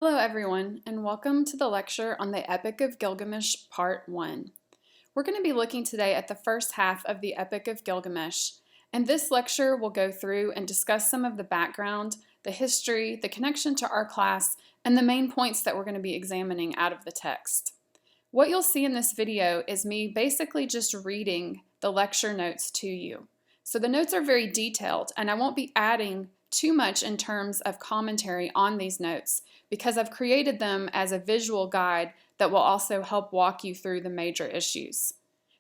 Hello everyone, and welcome to the lecture on the Epic of Gilgamesh Part 1. We're going to be looking today at the first half of the Epic of Gilgamesh, and this lecture will go through and discuss some of the background, the history, the connection to our class, and the main points that we're going to be examining out of the text. What you'll see in this video is me basically just reading the lecture notes to you. So the notes are very detailed, and I won't be adding too much in terms of commentary on these notes because I've created them as a visual guide that will also help walk you through the major issues.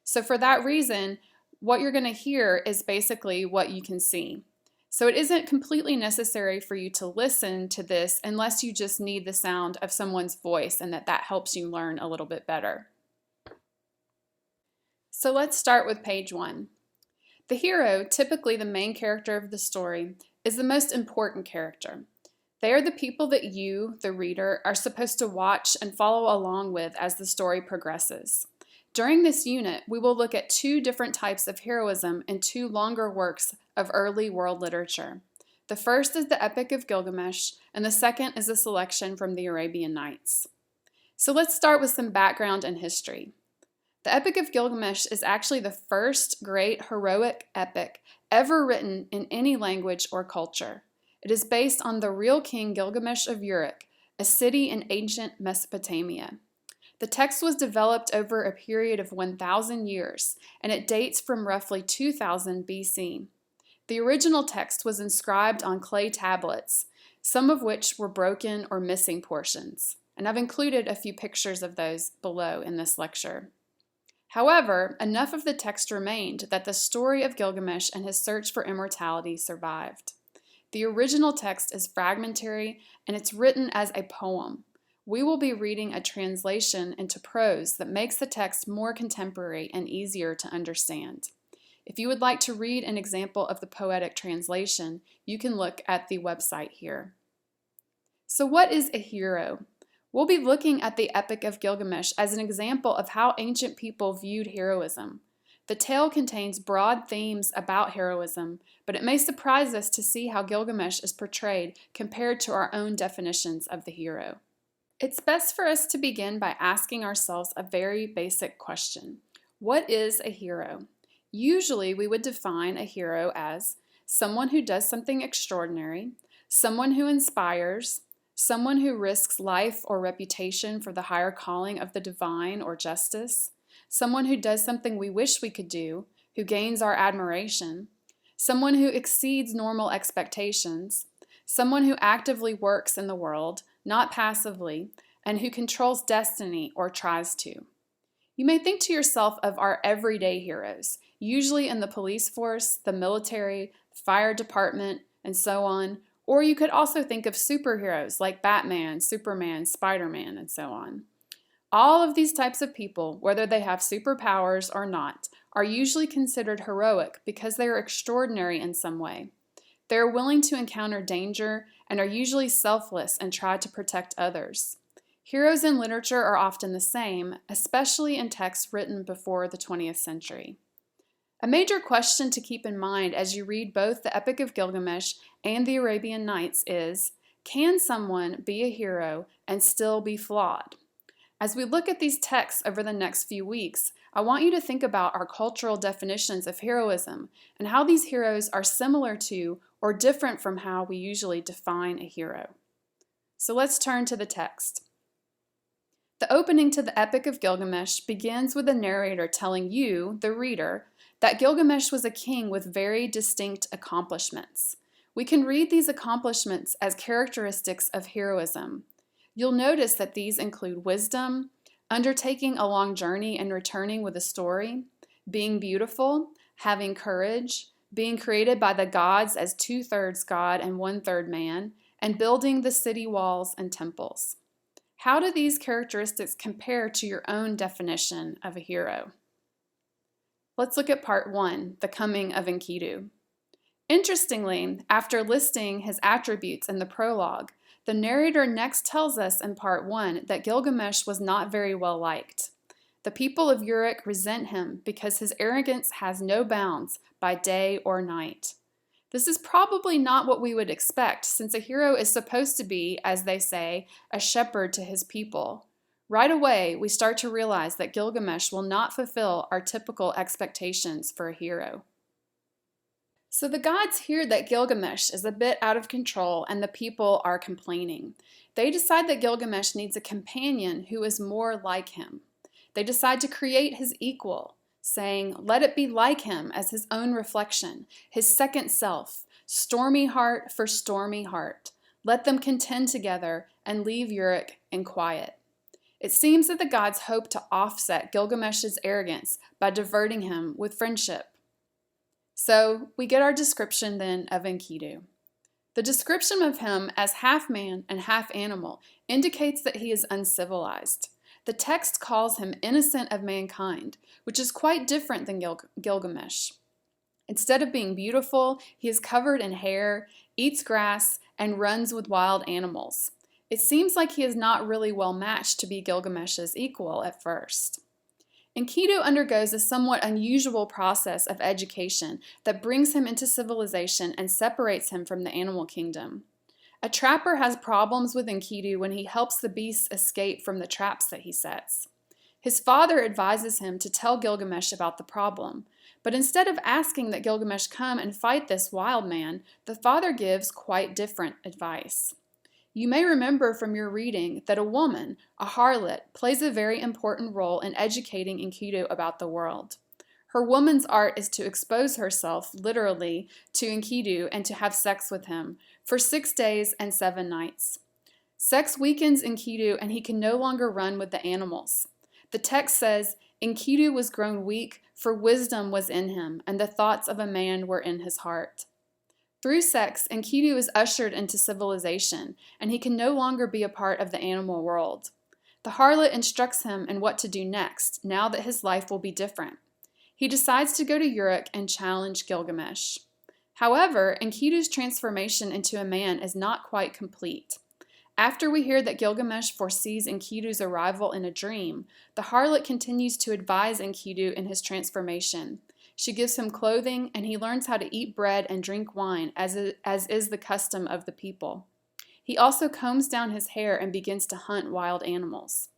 So for that reason, what you're going to hear is basically what you can see. So it isn't completely necessary for you to listen to this unless you just need the sound of someone's voice and that helps you learn a little bit better. So let's start with page 1. The hero, typically the main character of the story, is the most important character. They are the people that you, the reader, are supposed to watch and follow along with as the story progresses. During this unit, we will look at two different types of heroism in two longer works of early world literature. The first is the Epic of Gilgamesh, and the second is a selection from the Arabian Nights. So let's start with some background and history. The Epic of Gilgamesh is actually the first great heroic epic ever written in any language or culture. It is based on the real king Gilgamesh of Uruk, a city in ancient Mesopotamia. The text was developed over a period of 1,000 years, and it dates from roughly 2000 BC. The original text was inscribed on clay tablets, some of which were broken or missing portions, and I've included a few pictures of those below in this lecture. However, enough of the text remained that the story of Gilgamesh and his search for immortality survived. The original text is fragmentary and it's written as a poem. We will be reading a translation into prose that makes the text more contemporary and easier to understand. If you would like to read an example of the poetic translation, you can look at the website here. So what is a hero? We'll be looking at the Epic of Gilgamesh as an example of how ancient people viewed heroism. The tale contains broad themes about heroism, but it may surprise us to see how Gilgamesh is portrayed compared to our own definitions of the hero. It's best for us to begin by asking ourselves a very basic question. What is a hero? Usually we would define a hero as someone who does something extraordinary, someone who inspires, someone who risks life or reputation for the higher calling of the divine or justice, someone who does something we wish we could do, who gains our admiration, someone who exceeds normal expectations, someone who actively works in the world, not passively, and who controls destiny or tries to. You may think to yourself of our everyday heroes, usually in the police force, the military, fire department, and so on, or you could also think of superheroes like Batman, Superman, Spider-Man, and so on. All of these types of people, whether they have superpowers or not, are usually considered heroic because they are extraordinary in some way. They are willing to encounter danger and are usually selfless and try to protect others. Heroes in literature are often the same, especially in texts written before the 20th century. A major question to keep in mind as you read both the Epic of Gilgamesh and the Arabian Nights is, can someone be a hero and still be flawed? As we look at these texts over the next few weeks, I want you to think about our cultural definitions of heroism and how these heroes are similar to or different from how we usually define a hero. So let's turn to the text. The opening to the Epic of Gilgamesh begins with the narrator telling you, the reader, that Gilgamesh was a king with very distinct accomplishments. We can read these accomplishments as characteristics of heroism. You'll notice that these include wisdom, undertaking a long journey and returning with a story, being beautiful, having courage, being created by the gods as 2/3 God and 1/3 man, and building the city walls and temples. How do these characteristics compare to your own definition of a hero? Let's look at part 1, the coming of Enkidu. Interestingly, after listing his attributes in the prologue, the narrator next tells us in part 1 that Gilgamesh was not very well liked. The people of Uruk resent him because his arrogance has no bounds by day or night. This is probably not what we would expect, since a hero is supposed to be, as they say, a shepherd to his people. Right away, we start to realize that Gilgamesh will not fulfill our typical expectations for a hero. So the gods hear that Gilgamesh is a bit out of control and the people are complaining. They decide that Gilgamesh needs a companion who is more like him. They decide to create his equal, saying, "Let it be like him as his own reflection, his second self, stormy heart for stormy heart. Let them contend together and leave Uruk in quiet." It seems that the gods hope to offset Gilgamesh's arrogance by diverting him with friendship. So we get our description then of Enkidu. The description of him as half man and half animal indicates that he is uncivilized. The text calls him innocent of mankind, which is quite different than Gilgamesh. Instead of being beautiful, he is covered in hair, eats grass, and runs with wild animals. It seems like he is not really well matched to be Gilgamesh's equal at first. Enkidu undergoes a somewhat unusual process of education that brings him into civilization and separates him from the animal kingdom. A trapper has problems with Enkidu when he helps the beasts escape from the traps that he sets. His father advises him to tell Gilgamesh about the problem, but instead of asking that Gilgamesh come and fight this wild man, the father gives quite different advice. You may remember from your reading that a woman, a harlot, plays a very important role in educating Enkidu about the world. Her woman's art is to expose herself, literally, to Enkidu and to have sex with him for 6 days and 7 nights. Sex weakens Enkidu and he can no longer run with the animals. The text says, "Enkidu was grown weak, for wisdom was in him, and the thoughts of a man were in his heart." Through sex, Enkidu is ushered into civilization, and he can no longer be a part of the animal world. The harlot instructs him in what to do next, now that his life will be different. He decides to go to Uruk and challenge Gilgamesh. However, Enkidu's transformation into a man is not quite complete. After we hear that Gilgamesh foresees Enkidu's arrival in a dream, the harlot continues to advise Enkidu in his transformation. She gives him clothing, and he learns how to eat bread and drink wine, as is the custom of the people. He also combs down his hair and begins to hunt wild animals.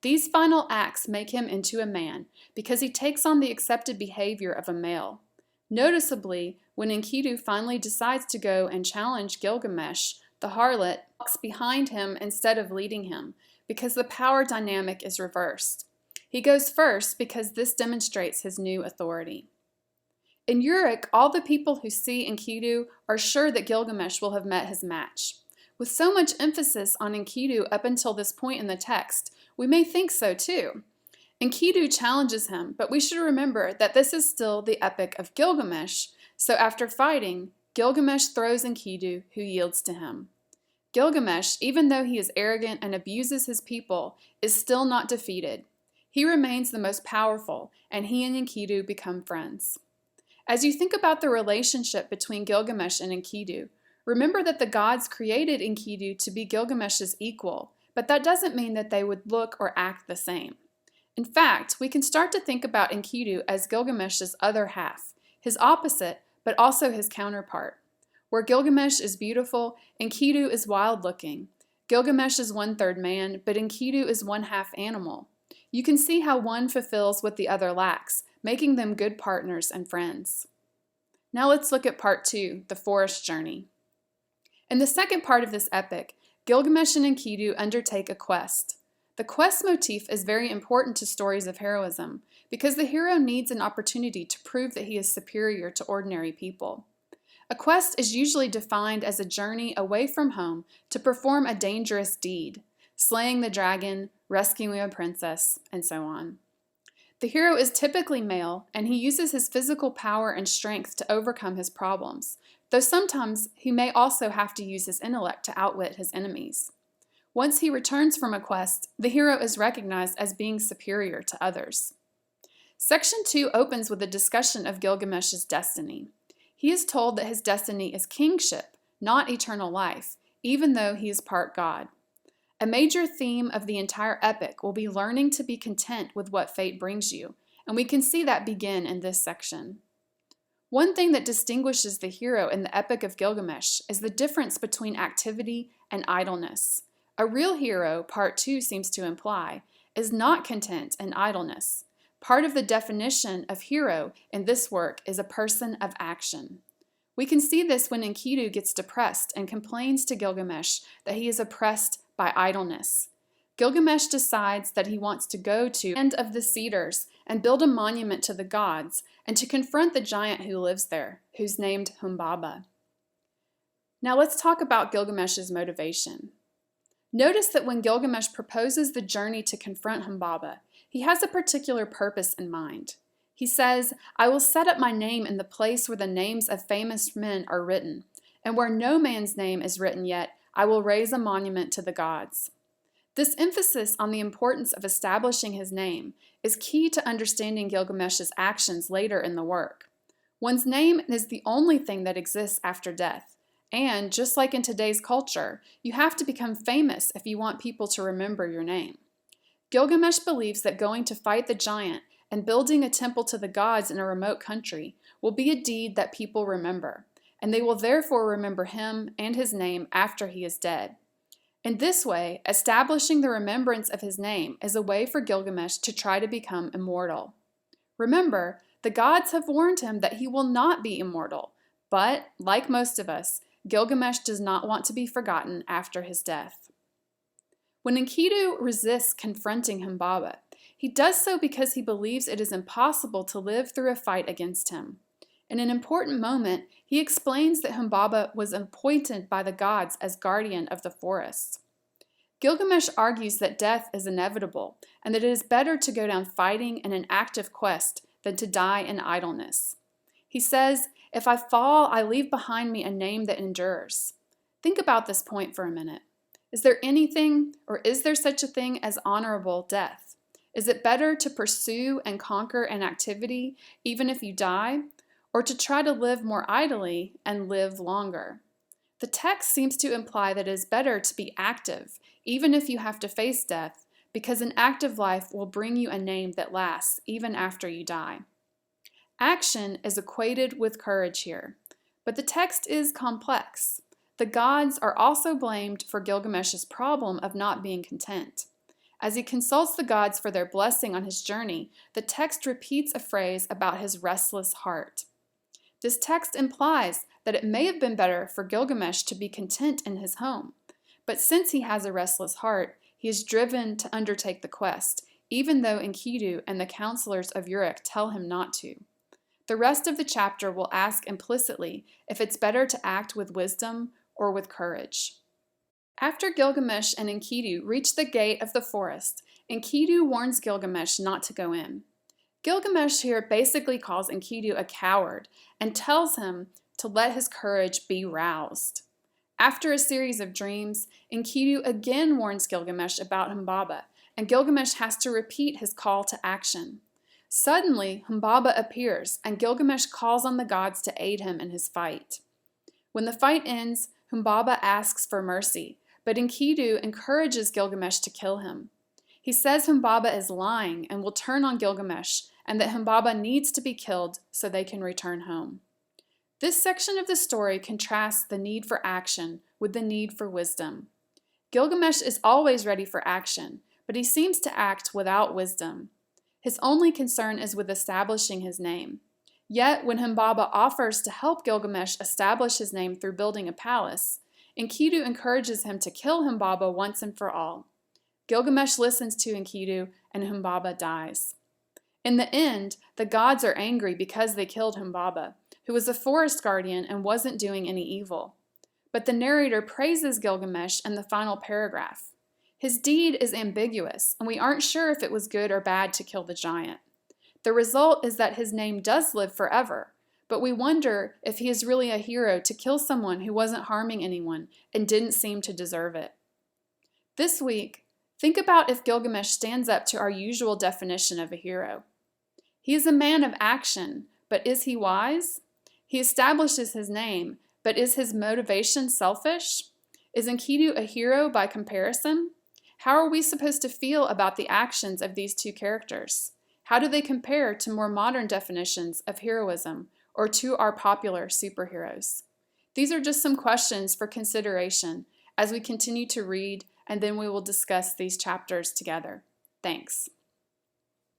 These final acts make him into a man, because he takes on the accepted behavior of a male. Noticeably, when Enkidu finally decides to go and challenge Gilgamesh, the harlot walks behind him instead of leading him, because the power dynamic is reversed. He goes first because this demonstrates his new authority. In Uruk, all the people who see Enkidu are sure that Gilgamesh will have met his match. With so much emphasis on Enkidu up until this point in the text, we may think so too. Enkidu challenges him, but we should remember that this is still the Epic of Gilgamesh, so after fighting, Gilgamesh throws Enkidu, who yields to him. Gilgamesh, even though he is arrogant and abuses his people, is still not defeated. He remains the most powerful, and he and Enkidu become friends. As you think about the relationship between Gilgamesh and Enkidu, remember that the gods created Enkidu to be Gilgamesh's equal, but that doesn't mean that they would look or act the same. In fact, we can start to think about Enkidu as Gilgamesh's other half, his opposite, but also his counterpart. Where Gilgamesh is beautiful, Enkidu is wild-looking. Gilgamesh is 1/3 man, but Enkidu is 1/2 animal. You can see how one fulfills what the other lacks, making them good partners and friends. Now let's look at part 2, the forest journey. In the second part of this epic, Gilgamesh and Enkidu undertake a quest. The quest motif is very important to stories of heroism because the hero needs an opportunity to prove that he is superior to ordinary people. A quest is usually defined as a journey away from home to perform a dangerous deed, slaying the dragon, rescuing a princess, and so on. The hero is typically male, and he uses his physical power and strength to overcome his problems, though sometimes he may also have to use his intellect to outwit his enemies. Once he returns from a quest, the hero is recognized as being superior to others. Section 2 opens with a discussion of Gilgamesh's destiny. He is told that his destiny is kingship, not eternal life, even though he is part god. A major theme of the entire epic will be learning to be content with what fate brings you, and we can see that begin in this section. One thing that distinguishes the hero in the Epic of Gilgamesh is the difference between activity and idleness. A real hero, part 2 seems to imply, is not content in idleness. Part of the definition of hero in this work is a person of action. We can see this when Enkidu gets depressed and complains to Gilgamesh that he is oppressed by idleness. Gilgamesh decides that he wants to go to the land of the cedars and build a monument to the gods and to confront the giant who lives there, who's named Humbaba. Now let's talk about Gilgamesh's motivation. Notice that when Gilgamesh proposes the journey to confront Humbaba, he has a particular purpose in mind. He says, "I will set up my name in the place where the names of famous men are written, and where no man's name is written yet, I will raise a monument to the gods." This emphasis on the importance of establishing his name is key to understanding Gilgamesh's actions later in the work. One's name is the only thing that exists after death, and just like in today's culture, you have to become famous if you want people to remember your name. Gilgamesh believes that going to fight the giant and building a temple to the gods in a remote country will be a deed that people remember, and they will therefore remember him and his name after he is dead. In this way, establishing the remembrance of his name is a way for Gilgamesh to try to become immortal. Remember, the gods have warned him that he will not be immortal, but, like most of us, Gilgamesh does not want to be forgotten after his death. When Enkidu resists confronting Humbaba, he does so because he believes it is impossible to live through a fight against him. In an important moment, he explains that Humbaba was appointed by the gods as guardian of the forests. Gilgamesh argues that death is inevitable and that it is better to go down fighting in an active quest than to die in idleness. He says, "If I fall, I leave behind me a name that endures." Think about this point for a minute. Is there anything, or is there such a thing as honorable death? Is it better to pursue and conquer an activity even if you die, or to try to live more idly and live longer? The text seems to imply that it is better to be active, even if you have to face death, because an active life will bring you a name that lasts even after you die. Action is equated with courage here, but the text is complex. The gods are also blamed for Gilgamesh's problem of not being content. As he consults the gods for their blessing on his journey, the text repeats a phrase about his restless heart. This text implies that it may have been better for Gilgamesh to be content in his home, but since he has a restless heart, he is driven to undertake the quest, even though Enkidu and the counselors of Uruk tell him not to. The rest of the chapter will ask implicitly if it's better to act with wisdom or with courage. After Gilgamesh and Enkidu reach the gate of the forest, Enkidu warns Gilgamesh not to go in. Gilgamesh here basically calls Enkidu a coward and tells him to let his courage be roused. After a series of dreams, Enkidu again warns Gilgamesh about Humbaba, and Gilgamesh has to repeat his call to action. Suddenly, Humbaba appears, and Gilgamesh calls on the gods to aid him in his fight. When the fight ends, Humbaba asks for mercy, but Enkidu encourages Gilgamesh to kill him. He says Humbaba is lying and will turn on Gilgamesh, and that Humbaba needs to be killed so they can return home. This section of the story contrasts the need for action with the need for wisdom. Gilgamesh is always ready for action, but he seems to act without wisdom. His only concern is with establishing his name. Yet, when Humbaba offers to help Gilgamesh establish his name through building a palace, Enkidu encourages him to kill Humbaba once and for all. Gilgamesh listens to Enkidu, and Humbaba dies. In the end, the gods are angry because they killed Humbaba, who was a forest guardian and wasn't doing any evil. But the narrator praises Gilgamesh in the final paragraph. His deed is ambiguous, and we aren't sure if it was good or bad to kill the giant. The result is that his name does live forever, but we wonder if he is really a hero to kill someone who wasn't harming anyone and didn't seem to deserve it. This week, think about if Gilgamesh stands up to our usual definition of a hero. He is a man of action, but is he wise? He establishes his name, but is his motivation selfish? Is Enkidu a hero by comparison? How are we supposed to feel about the actions of these two characters? How do they compare to more modern definitions of heroism, or to our popular superheroes? These are just some questions for consideration as we continue to read, and then we will discuss these chapters together. Thanks.